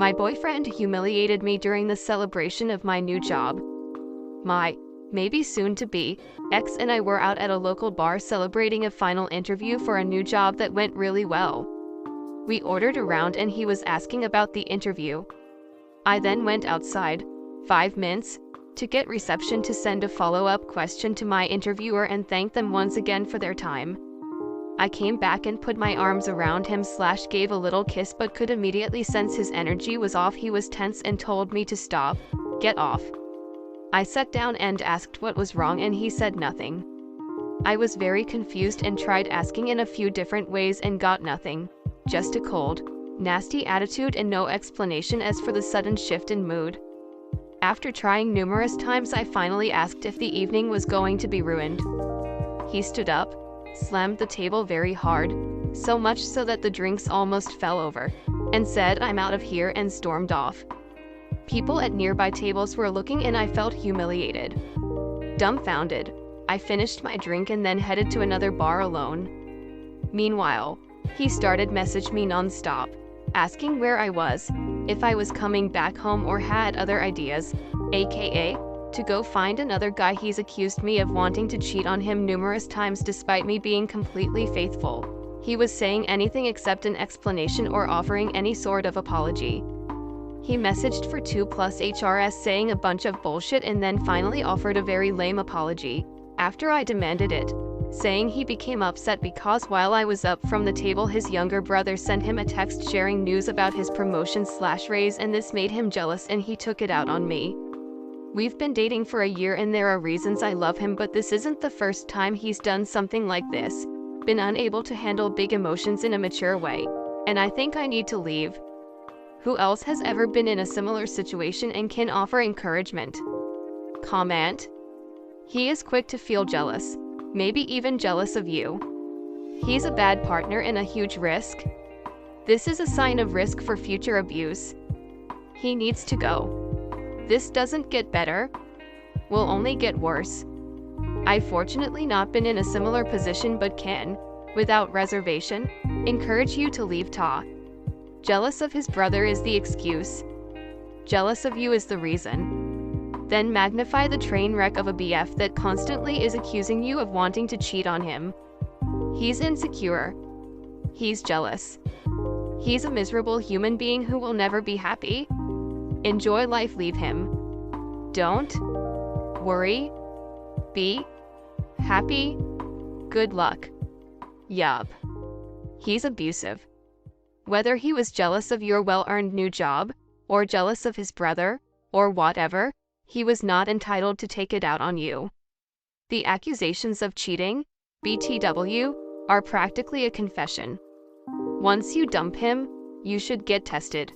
My boyfriend humiliated me during the celebration of my new job. My, maybe soon-to-be, ex and I were out at a local bar celebrating a final interview for a new job that went really well. We ordered a round and he was asking about the interview. I then went outside, 5 minutes, to get reception to send a follow-up question to my interviewer and thank them once again for their time. I came back and put my arms around him / gave a little kiss but could immediately sense his energy was off. He was tense and told me to stop, get off. I sat down and asked what was wrong and he said nothing. I was very confused and tried asking in a few different ways and got nothing. Just a cold, nasty attitude and no explanation as for the sudden shift in mood. After trying numerous times, I finally asked if the evening was going to be ruined. He stood up, slammed the table very hard, so much so that the drinks almost fell over, and said, "I'm out of here," and stormed off. People at nearby tables were looking and I felt humiliated. Dumbfounded, I finished my drink and then headed to another bar alone. Meanwhile, he started messaging me non-stop, asking where I was, if I was coming back home or had other ideas, aka, to go find another guy. He's accused me of wanting to cheat on him numerous times despite me being completely faithful. He was saying anything except an explanation or offering any sort of apology. He messaged for 2+ HRS saying a bunch of bullshit and then finally offered a very lame apology, after I demanded it, saying he became upset because while I was up from the table his younger brother sent him a text sharing news about his promotion / raise and this made him jealous and he took it out on me. We've been dating for a year and there are reasons I love him, but this isn't the first time he's done something like this, been unable to handle big emotions in a mature way, and I think I need to leave. Who else has ever been in a similar situation and can offer encouragement? Comment. He is quick to feel jealous, maybe even jealous of you. He's a bad partner and a huge risk. This is a sign of risk for future abuse. He needs to go. This doesn't get better, will only get worse. I've fortunately not been in a similar position but can, without reservation, encourage you to leave Ta. Jealous of his brother is the excuse. Jealous of you is the reason. Then magnify the train wreck of a BF that constantly is accusing you of wanting to cheat on him. He's insecure. He's jealous. He's a miserable human being who will never be happy. Enjoy life, leave him. Don't worry. Be happy. Good luck. Yup. He's abusive. Whether he was jealous of your well-earned new job, or jealous of his brother, or whatever, he was not entitled to take it out on you. The accusations of cheating, BTW, are practically a confession. Once you dump him, you should get tested.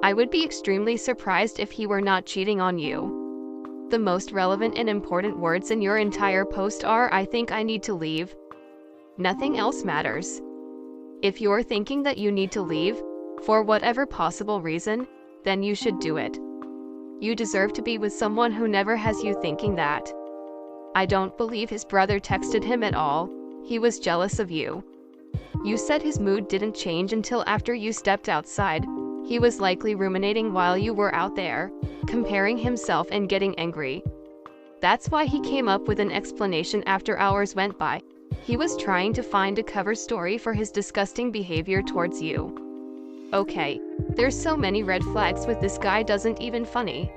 I would be extremely surprised if he were not cheating on you. The most relevant and important words in your entire post are, "I think I need to leave." Nothing else matters. If you're thinking that you need to leave, for whatever possible reason, then you should do it. You deserve to be with someone who never has you thinking that. I don't believe his brother texted him at all. He was jealous of you. You said his mood didn't change until after you stepped outside. He was likely ruminating while you were out there, comparing himself and getting angry. That's why he came up with an explanation after hours went by. He was trying to find a cover story for his disgusting behavior towards you. Okay, there's so many red flags with this guy, doesn't even funny.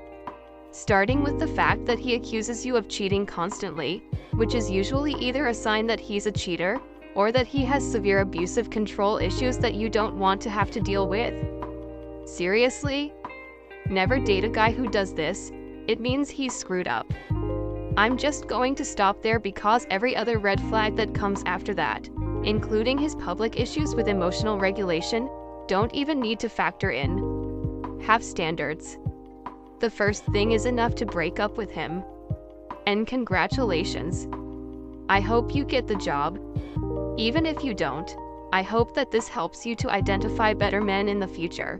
Starting with the fact that he accuses you of cheating constantly, which is usually either a sign that he's a cheater, or that he has severe abusive control issues that you don't want to have to deal with. Seriously? Never date a guy who does this. It means he's screwed up. I'm just going to stop there because every other red flag that comes after that, including his public issues with emotional regulation, don't even need to factor in. Have standards. The first thing is enough to break up with him. And congratulations. I hope you get the job. Even if you don't, I hope that this helps you to identify better men in the future.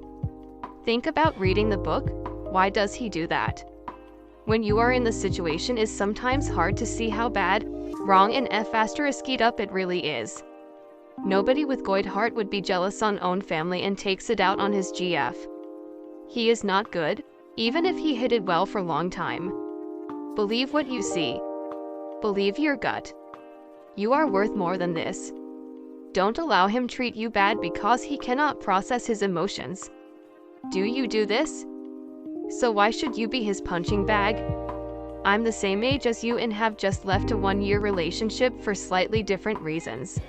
Think about reading the book, Why Does He Do That? When you are in the situation, is sometimes hard to see how bad, wrong and f***ed up it really is. Nobody with good heart would be jealous on own family and takes it out on his GF. He is not good, even if he hid it well for a long time. Believe what you see. Believe your gut. You are worth more than this. Don't allow him treat you bad because he cannot process his emotions. Do you do this? So why should you be his punching bag? I'm the same age as you and have just left a 1-year relationship for slightly different reasons.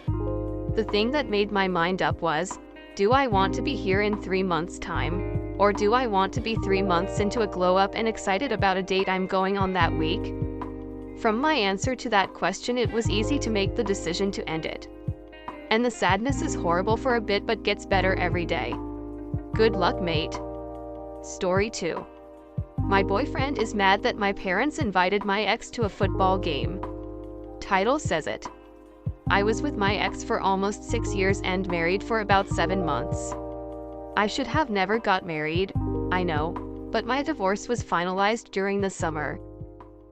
The thing that made my mind up was, do I want to be here in 3 months' time? Or do I want to be 3 months into a glow-up and excited about a date I'm going on that week? From my answer to that question, it was easy to make the decision to end it. And the sadness is horrible for a bit but gets better every day. Good luck, mate. Story 2. My boyfriend is mad that my parents invited my ex to a football game. Title says it. I was with my ex for almost 6 years and married for about 7 months. I should have never got married, I know, but my divorce was finalized during the summer.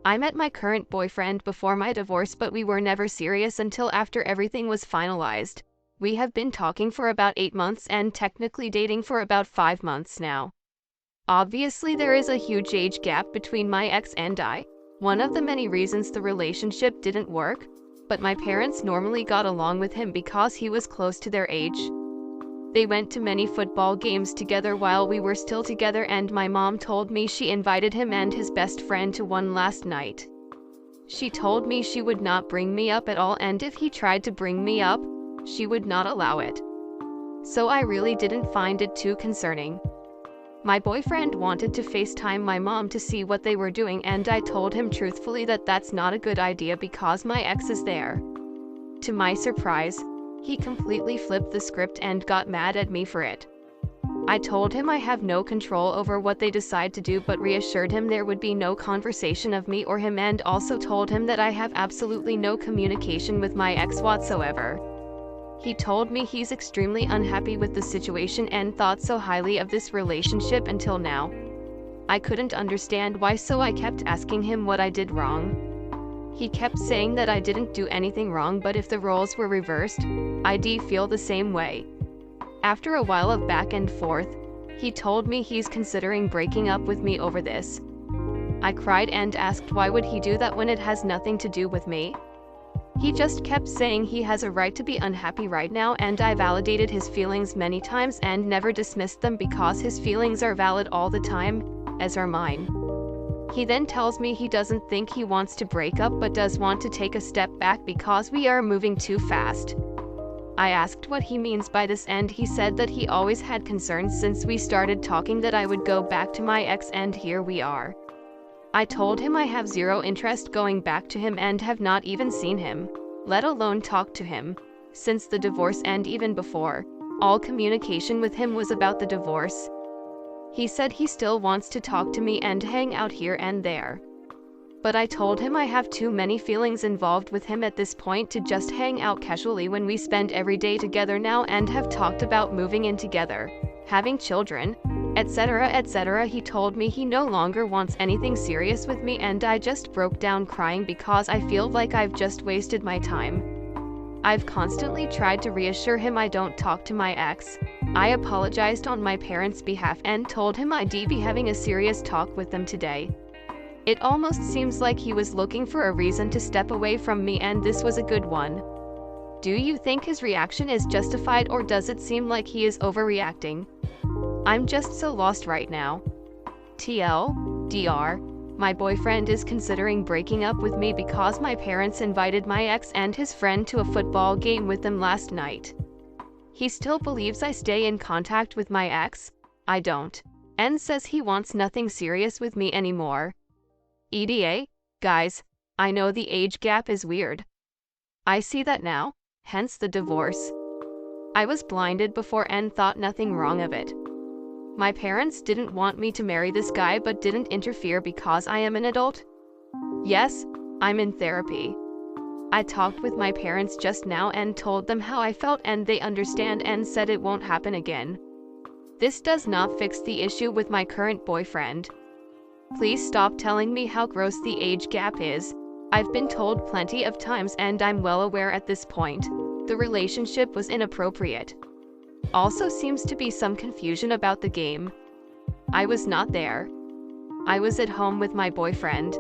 I met my current boyfriend before my divorce, but we were never serious until after everything was finalized. We have been talking for about 8 months and technically dating for about 5 months now. Obviously, there is a huge age gap between my ex and I, one of the many reasons the relationship didn't work, but my parents normally got along with him because he was close to their age. They went to many football games together while we were still together, and my mom told me she invited him and his best friend to one last night. She told me she would not bring me up at all, and if he tried to bring me up, she would not allow it. So I really didn't find it too concerning. My boyfriend wanted to FaceTime my mom to see what they were doing, and I told him truthfully that that's not a good idea because my ex is there. To my surprise, he completely flipped the script and got mad at me for it. I told him I have no control over what they decide to do, but reassured him there would be no conversation of me or him, and also told him that I have absolutely no communication with my ex whatsoever. He told me he's extremely unhappy with the situation and thought so highly of this relationship until now. I couldn't understand why, so I kept asking him what I did wrong. He kept saying that I didn't do anything wrong, but if the roles were reversed, I'd feel the same way. After a while of back and forth, he told me he's considering breaking up with me over this. I cried and asked why would he do that when it has nothing to do with me? He just kept saying he has a right to be unhappy right now, and I validated his feelings many times and never dismissed them because his feelings are valid all the time, as are mine. He then tells me he doesn't think he wants to break up but does want to take a step back because we are moving too fast. I asked what he means by this, and he said that he always had concerns since we started talking that I would go back to my ex, and here we are. I told him I have zero interest going back to him and have not even seen him, let alone talk to him, since the divorce, and even before, all communication with him was about the divorce. He said he still wants to talk to me and hang out here and there. But I told him I have too many feelings involved with him at this point to just hang out casually when we spend every day together now and have talked about moving in together, having children, etc., etc. He told me he no longer wants anything serious with me, and I just broke down crying because I feel like I've just wasted my time. I've constantly tried to reassure him I don't talk to my ex. I apologized on my parents' behalf and told him I'd be having a serious talk with them today. It almost seems like he was looking for a reason to step away from me, and this was a good one. Do you think his reaction is justified, or does it seem like he is overreacting? I'm just so lost right now. TLDR, my boyfriend is considering breaking up with me because my parents invited my ex and his friend to a football game with them last night. He still believes I stay in contact with my ex. I don't. And says he wants nothing serious with me anymore. EDA, guys, I know the age gap is weird. I see that now, hence the divorce. I was blinded before and thought nothing wrong of it. My parents didn't want me to marry this guy but didn't interfere because I am an adult. Yes, I'm in therapy. I talked with my parents just now and told them how I felt, and they understand and said it won't happen again. This does not fix the issue with my current boyfriend. Please stop telling me how gross the age gap is. I've been told plenty of times and I'm well aware at this point. The relationship was inappropriate. Also seems to be some confusion about the game. I was not there. I was at home with my boyfriend.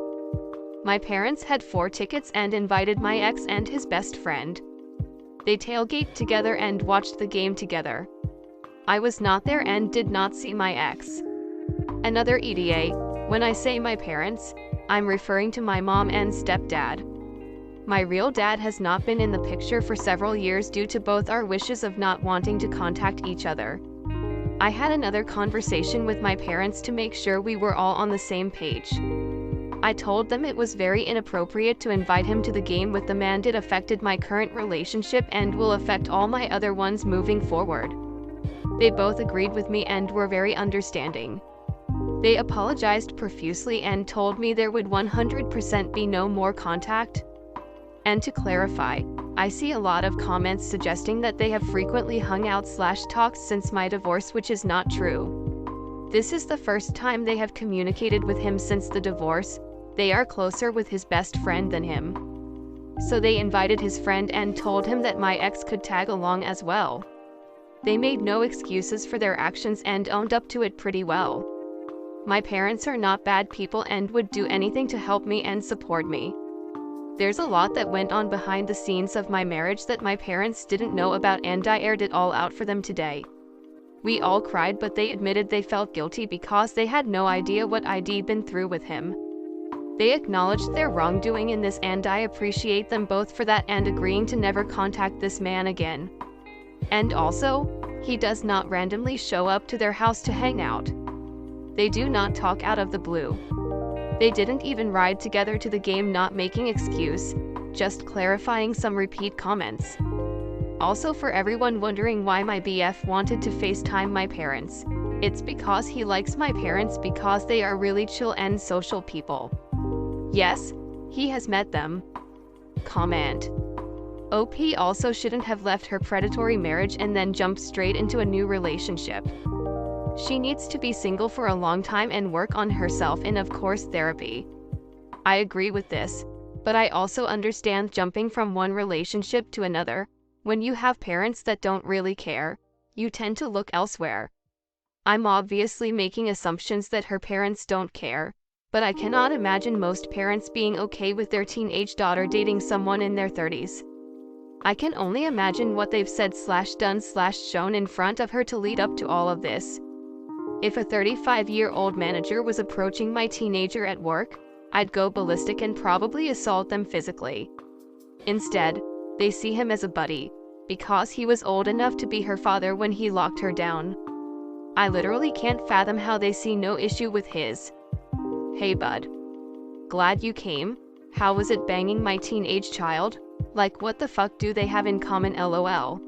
My parents had 4 tickets and invited my ex and his best friend. They tailgated together and watched the game together. I was not there and did not see my ex. Another ETA. When I say my parents, I'm referring to my mom and stepdad. My real dad has not been in the picture for several years due to both our wishes of not wanting to contact each other. I had another conversation with my parents to make sure we were all on the same page. I told them it was very inappropriate to invite him to the game with the man that affected my current relationship and will affect all my other ones moving forward. They both agreed with me and were very understanding. They apologized profusely and told me there would 100% be no more contact. And to clarify, I see a lot of comments suggesting that they have frequently hung out/talked since my divorce, which is not true. This is the first time they have communicated with him since the divorce. They are closer with his best friend than him. So they invited his friend and told him that my ex could tag along as well. They made no excuses for their actions and owned up to it pretty well. My parents are not bad people and would do anything to help me and support me. There's a lot that went on behind the scenes of my marriage that my parents didn't know about, and I aired it all out for them today. We all cried, but they admitted they felt guilty because they had no idea what I'd been through with him. They acknowledged their wrongdoing in this, and I appreciate them both for that and agreeing to never contact this man again. And also, he does not randomly show up to their house to hang out. They do not talk out of the blue. They didn't even ride together to the game, not making excuse, just clarifying some repeat comments. Also, for everyone wondering why my BF wanted to FaceTime my parents, it's because he likes my parents because they are really chill and social people. Yes, he has met them. Comment. OP also shouldn't have left her predatory marriage and then jumped straight into a new relationship. She needs to be single for a long time and work on herself and of course therapy. I agree with this, but I also understand jumping from one relationship to another. When you have parents that don't really care, you tend to look elsewhere. I'm obviously making assumptions that her parents don't care, but I cannot imagine most parents being okay with their teenage daughter dating someone in their 30s. I can only imagine what they've said/done/shown in front of her to lead up to all of this. If a 35-year-old manager was approaching my teenager at work, I'd go ballistic and probably assault them physically. Instead, they see him as a buddy, because he was old enough to be her father when he locked her down. I literally can't fathom how they see no issue with his. Hey bud. Glad you came. How was it banging my teenage child? Like, what the fuck do they have in common, lol.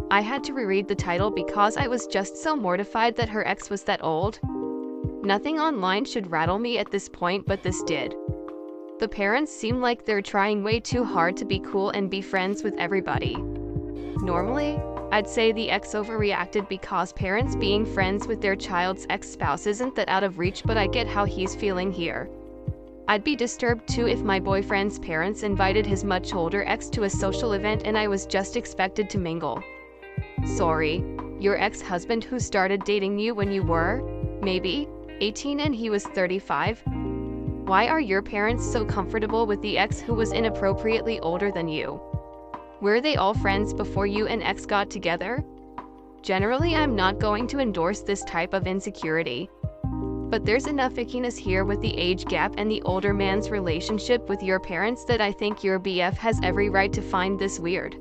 I had to reread the title because I was just so mortified that her ex was that old. Nothing online should rattle me at this point, but this did. The parents seem like they're trying way too hard to be cool and be friends with everybody. Normally, I'd say the ex overreacted because parents being friends with their child's ex-spouse isn't that out of reach, but I get how he's feeling here. I'd be disturbed too if my boyfriend's parents invited his much older ex to a social event and I was just expected to mingle. Sorry, your ex-husband who started dating you when you were, maybe, 18 and he was 35? Why are your parents so comfortable with the ex who was inappropriately older than you? Were they all friends before you and ex got together? Generally, I'm not going to endorse this type of insecurity. But there's enough ickiness here with the age gap and the older man's relationship with your parents that I think your BF has every right to find this weird.